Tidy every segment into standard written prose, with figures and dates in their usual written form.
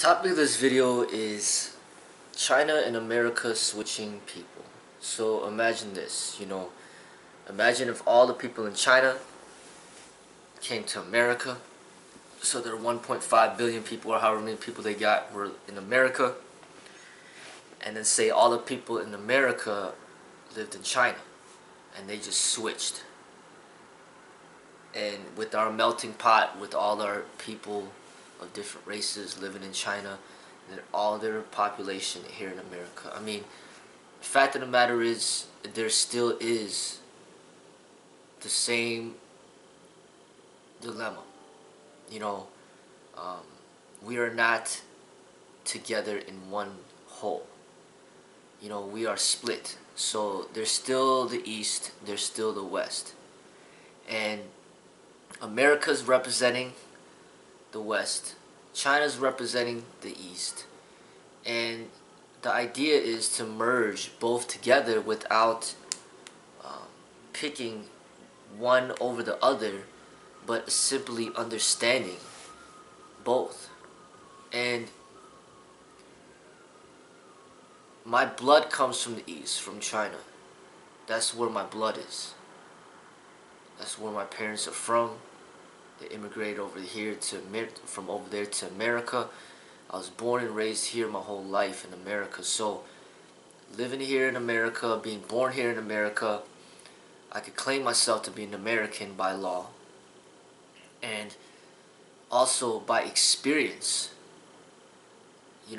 Topic of this video is China and America switching people. So imagine this, imagine if all the people in China came to America. So there are 1.5 billion people or however many people they got were in America. And then say all the people in America lived in China. And they just switched. And with our melting pot, with all our people of different races living in China, and all their population here in America. I mean, the fact of the matter is, there still is the same dilemma. We are not together in one whole. We are split. So there's still the East, there's still the West. And America's representing the West, China's representing the East, and the idea is to merge both together without picking one over the other, but simply understanding both. And my blood comes from the East, from China. That's where my blood is. That's where my parents are from. They immigrated over here from over there to America. I was born and raised here my whole life in America. So living here in America, being born here in America, I could claim myself to be an American by law. And also by experience.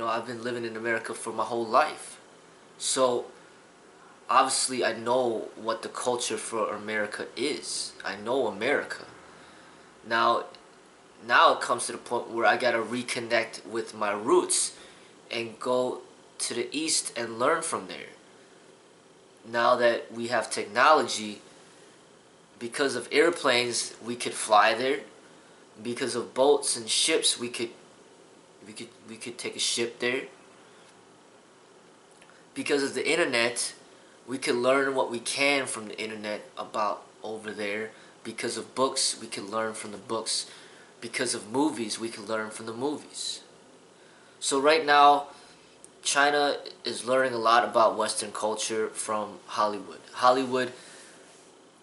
I've been living in America for my whole life. So obviously I know what the culture for America is. I know America. Now it comes to the point where I gotta reconnect with my roots and go to the East and learn from there. Now that we have technology, because of airplanes, we could fly there. Because of boats and ships, we could take a ship there. Because of the internet, we could learn what we can from the internet about over there. Because of books, we can learn from the books. Because of movies, we can learn from the movies. So right now, China is learning a lot about Western culture from Hollywood. Hollywood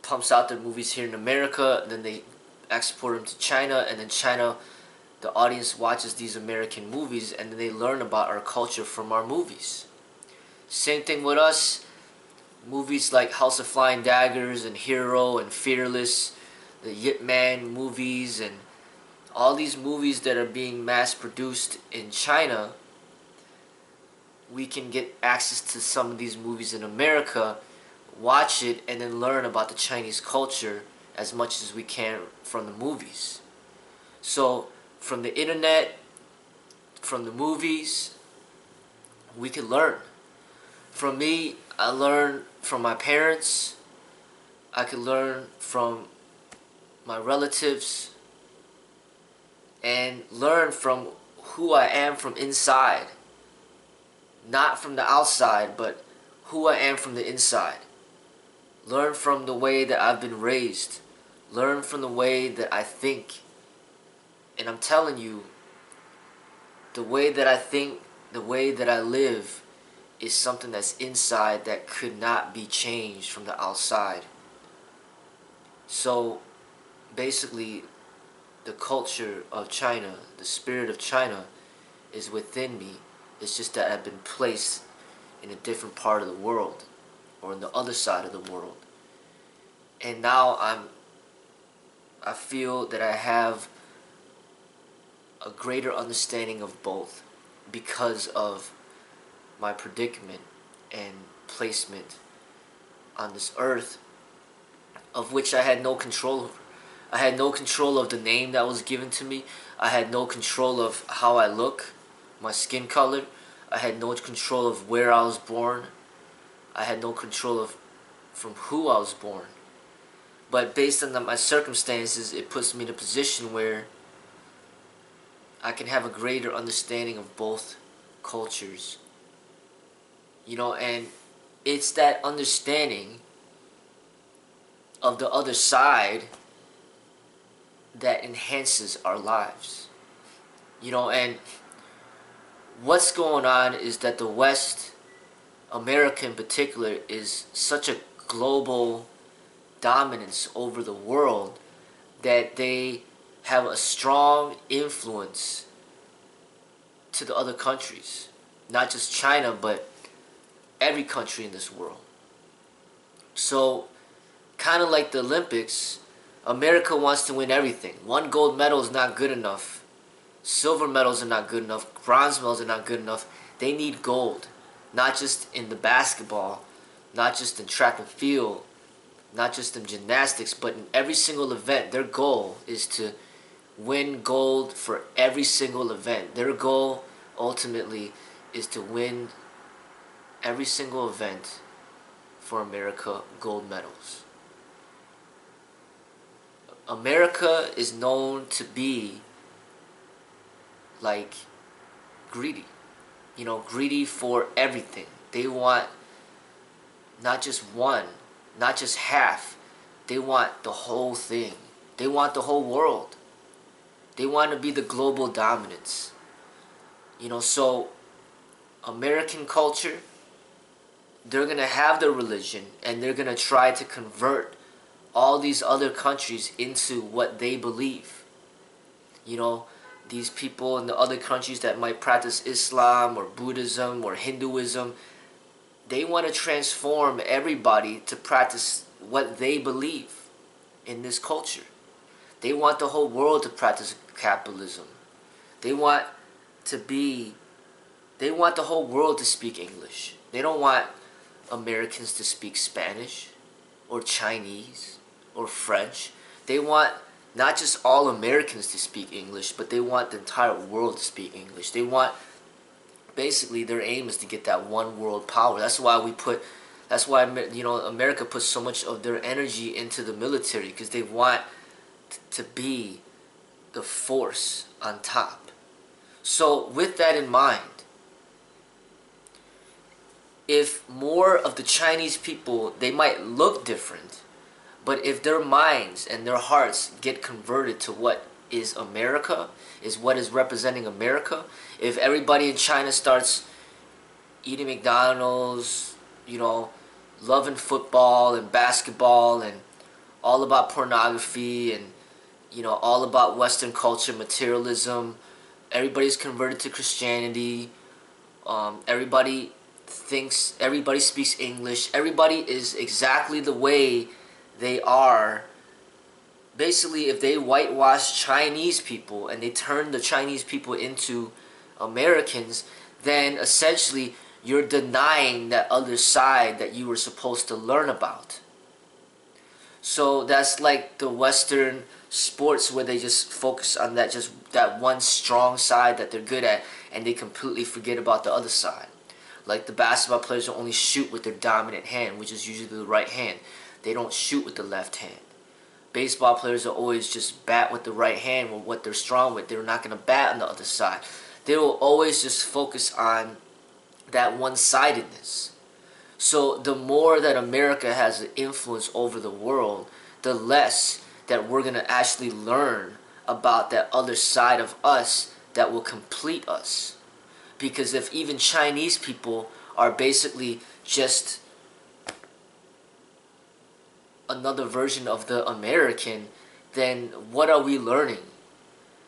pumps out their movies here in America, and then they export them to China, and then China, the audience watches these American movies, and then they learn about our culture from our movies. Same thing with us. Movies like House of Flying Daggers and Hero and Fearless, the Yip Man movies, and all these movies that are being mass produced in China, we can get access to some of these movies in America, watch it, and then learn about the Chinese culture as much as we can from the movies. So from the internet, from the movies, we can learn. From me, I learn from my parents. I could learn from my relatives. And learn from who I am from inside. Not from the outside, but who I am from the inside. Learn from the way that I've been raised. Learn from the way that I think. And I'm telling you, the way that I think, the way that I live, is something that's inside that could not be changed from the outside. So basically, the culture of China, the spirit of China, is within me. It's just that I've been placed in a different part of the world, or in the other side of the world. And now I feel that I have a greater understanding of both because of my predicament and placement on this earth, of which I had no control over. I had no control of the name that was given to me. I had no control of how I look, my skin color. I had no control of where I was born. I had no control of from who I was born. But based on my circumstances, it puts me in a position where I can have a greater understanding of both cultures. And it's that understanding of the other side that enhances our lives. And what's going on is that the West, America in particular, is such a global dominance over the world that they have a strong influence to the other countries. Not just China, but every country in this world. So, kind of like the Olympics, America wants to win everything. One gold medal is not good enough. Silver medals are not good enough. Bronze medals are not good enough. They need gold. Not just in the basketball, not just in track and field, not just in gymnastics, but in every single event. Their goal is to win gold for every single event. Their goal ultimately is to win every single event for America gold medals. America is known to be like greedy. You know, greedy for everything. They want not just one, not just half. They want the whole thing. They want the whole world. They want to be the global dominance. You know, so American culture, they're going to have their religion and they're going to try to convert all these other countries into what they believe. You know, these people in the other countries that might practice Islam or Buddhism or Hinduism, they want to transform everybody to practice what they believe in this culture. They want the whole world to practice capitalism. They want the whole world to speak English. They don't want Americans to speak Spanish or Chinese or French. They want not just all Americans to speak English, but they want the entire world to speak English. They want, basically their aim is to get that one world power. That's why America puts so much of their energy into the military, because they want to be the force on top. So with that in mind, if more of the Chinese people, they might look different, but if their minds and their hearts get converted to what is America, is what is representing America, if everybody in China starts eating McDonald's, you know, loving football and basketball and all about pornography and, you know, all about Western culture, materialism, everybody's converted to Christianity, everybody speaks English, everybody is exactly the way they are. Basically, if they whitewash Chinese people and they turn the Chinese people into Americans, then essentially you're denying that other side that you were supposed to learn about. So that's like the Western sports where they just focus on that one strong side that they're good at, and they completely forget about the other side. Like the basketball players will only shoot with their dominant hand, which is usually the right hand. They don't shoot with the left hand. Baseball players will always just bat with the right hand with what they're strong with. They're not going to bat on the other side. They will always just focus on that one-sidedness. So the more that America has an influence over the world, the less that we're going to actually learn about that other side of us that will complete us. Because if even Chinese people are basically just another version of the American, then what are we learning?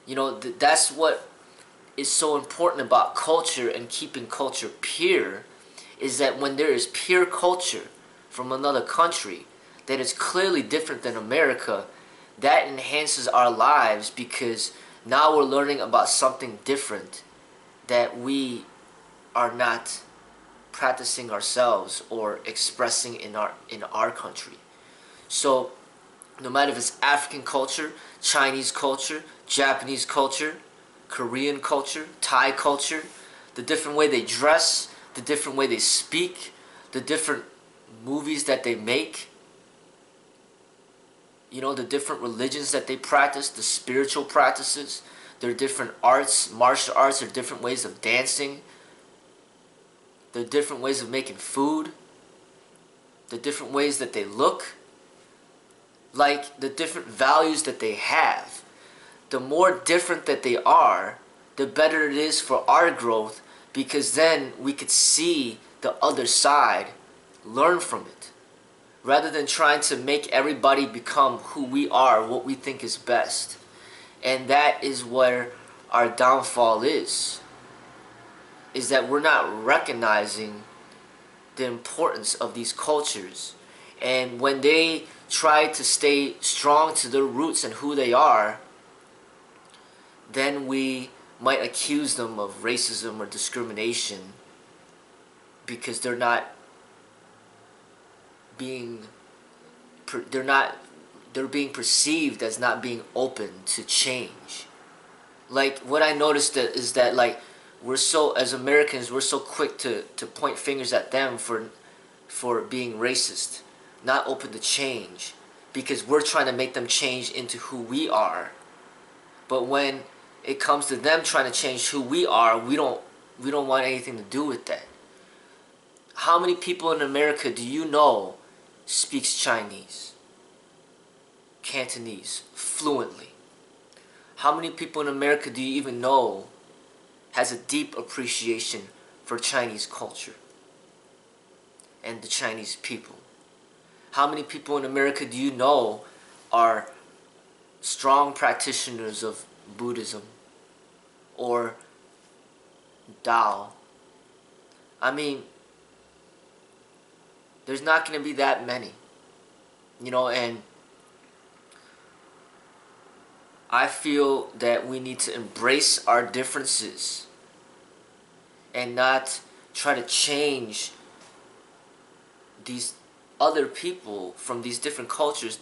You know, that's what is so important about culture and keeping culture pure, is that when there is pure culture from another country that is clearly different than America, that enhances our lives, because now we're learning about something different that we are not practicing ourselves or expressing in our country. So no matter if it's African culture, Chinese culture, Japanese culture, Korean culture, Thai culture, the different way they dress, the different way they speak, the different movies that they make, you know, the different religions that they practice, the spiritual practices, their different arts, martial arts, their different ways of dancing, their different ways of making food, the different ways that they look, like the different values that they have. The more different that they are, the better it is for our growth, because then we could see the other side, learn from it, rather than trying to make everybody become who we are, what we think is best. And that is where our downfall is that we're not recognizing the importance of these cultures. And when they try to stay strong to their roots and who they are, then we might accuse them of racism or discrimination because they're being perceived as not being open to change. Like, what I noticed is that, like, as Americans, we're so quick to point fingers at them for being racist, not open to change, because we're trying to make them change into who we are. But when it comes to them trying to change who we are, we don't want anything to do with that. How many people in America do you know speaks Chinese, Cantonese fluently? How many people in America do you even know has a deep appreciation for Chinese culture and the Chinese people? How many people in America do you know are strong practitioners of Buddhism or Tao? I mean, there's not going to be that many, and I feel that we need to embrace our differences and not try to change these other people from these different cultures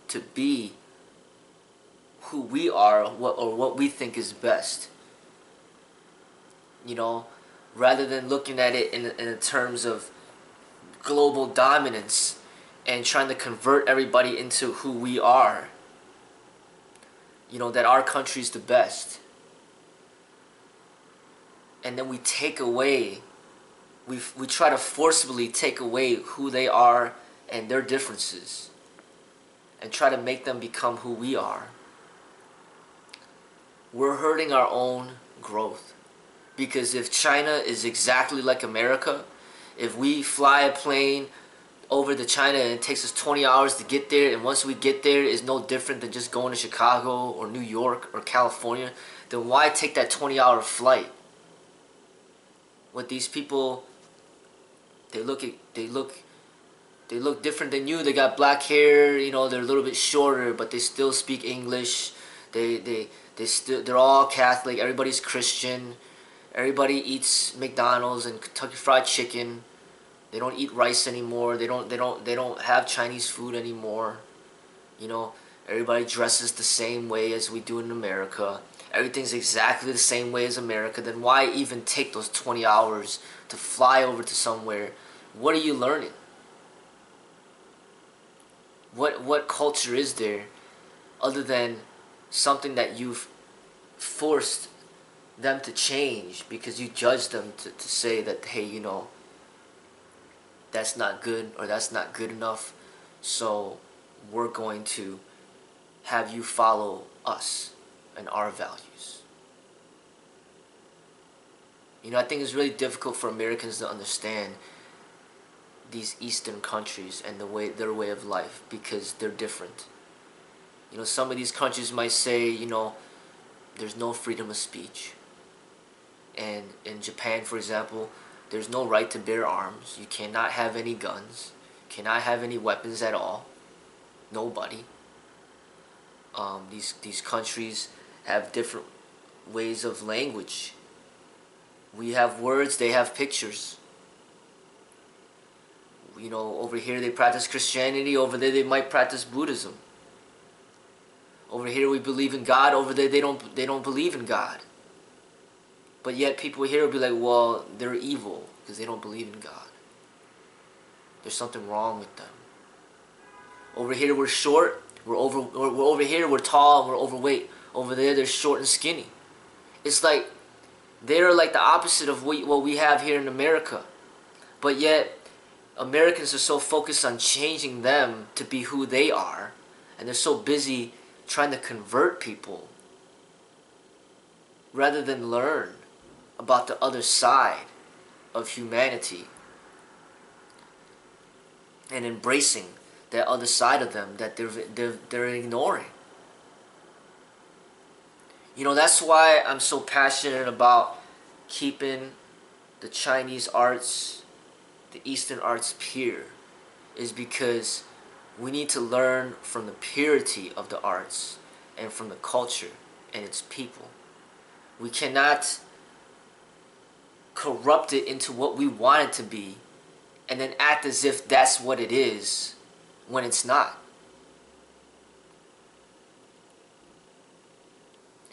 to be who we are, or what we think is best. Rather than looking at it in terms of global dominance and trying to convert everybody into who we are. That our country's the best. And then we try to forcibly take away who they are and their differences and try to make them become who we are. We're hurting our own growth. Because if China is exactly like America, if we fly a plane over to China and it takes us 20 hours to get there, and once we get there is no different than just going to Chicago or New York or California, then why take that 20-hour flight? What these people, they look different than you. They got black hair, they're a little bit shorter, but they still speak English. They're all Catholic. Everybody's Christian. Everybody eats McDonald's and Kentucky Fried Chicken. They don't eat rice anymore. They don't have Chinese food anymore. Everybody dresses the same way as we do in America. Everything's exactly the same way as America. Then why even take those 20 hours to fly over to somewhere? What are you learning? What culture is there other than something that you've forced them to change because you judge them to say that, hey, that's not good or that's not good enough, so we're going to have you follow us and our values. I think it's really difficult for Americans to understand these Eastern countries and their way of life because they're different. Some of these countries might say, there's no freedom of speech. And in Japan, for example, there's no right to bear arms. You cannot have any guns. Cannot have any weapons at all. Nobody. These countries have different ways of language. We have words, they have pictures. Over here they practice Christianity, over there they might practice Buddhism. Over here we believe in God, over there they don't believe in God. But yet people here will be like, well, they're evil because they don't believe in God. There's something wrong with them. Over here we're short, we're over here we're tall and we're overweight. Over there they're short and skinny. It's like they're like the opposite of what we have here in America. But yet Americans are so focused on changing them to be who they are, and they're so busy trying to convert people rather than learn about the other side of humanity and embracing that other side of them that they're ignoring. You know, that's why I'm so passionate about keeping the Chinese arts, the Eastern arts pure, is because we need to learn from the purity of the arts and from the culture and its people. We cannot corrupt it into what we want it to be and then act as if that's what it is when it's not.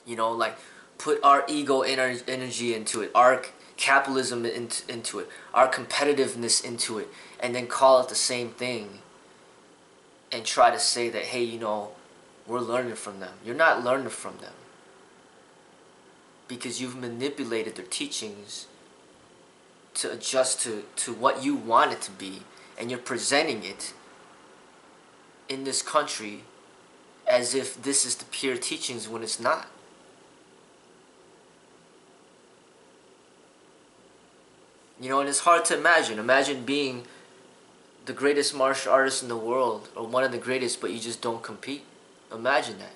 You know, like put our ego and our energy into it, our capitalism into it, our competitiveness into it, and then call it the same thing and try to say that, hey, you know, we're learning from them. You're not learning from them because you've manipulated their teachings to adjust to what you want it to be, and you're presenting it in this country as if this is the pure teachings when it's not. You know, and it's hard to imagine. Imagine being the greatest martial artist in the world, or one of the greatest, but you just don't compete. Imagine that.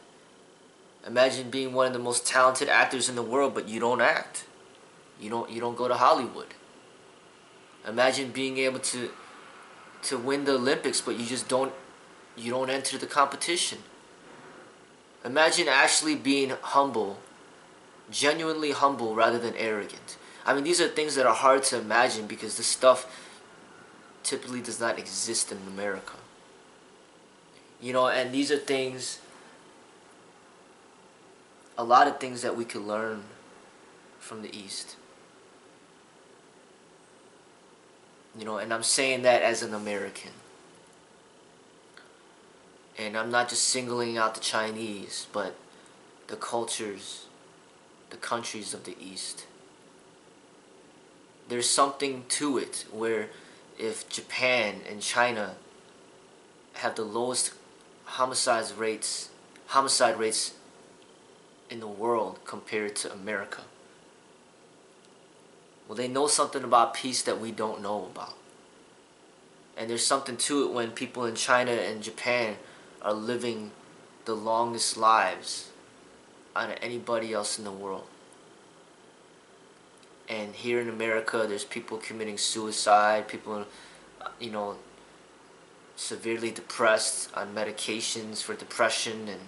Imagine being one of the most talented actors in the world, but you don't act. You don't go to Hollywood. Imagine being able to win the Olympics, but you don't enter the competition. Imagine actually being humble, genuinely humble rather than arrogant. I mean, these are things that are hard to imagine because this stuff typically does not exist in America. You know, and these are things, a lot of things that we could learn from the East. You know, and I'm saying that as an American. And I'm not just singling out the Chinese, but the cultures, the countries of the East. There's something to it where if Japan and China have the lowest homicide rates in the world compared to America, well, they know something about peace that we don't know about. And there's something to it when people in China and Japan are living the longest lives out of anybody else in the world. And here in America, there's people committing suicide, people, you know, severely depressed on medications for depression, and,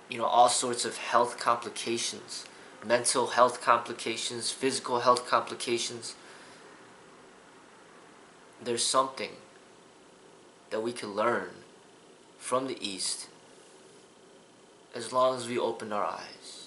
you know, all sorts of health complications, mental health complications, physical health complications. There's something that we can learn from the East as long as we open our eyes.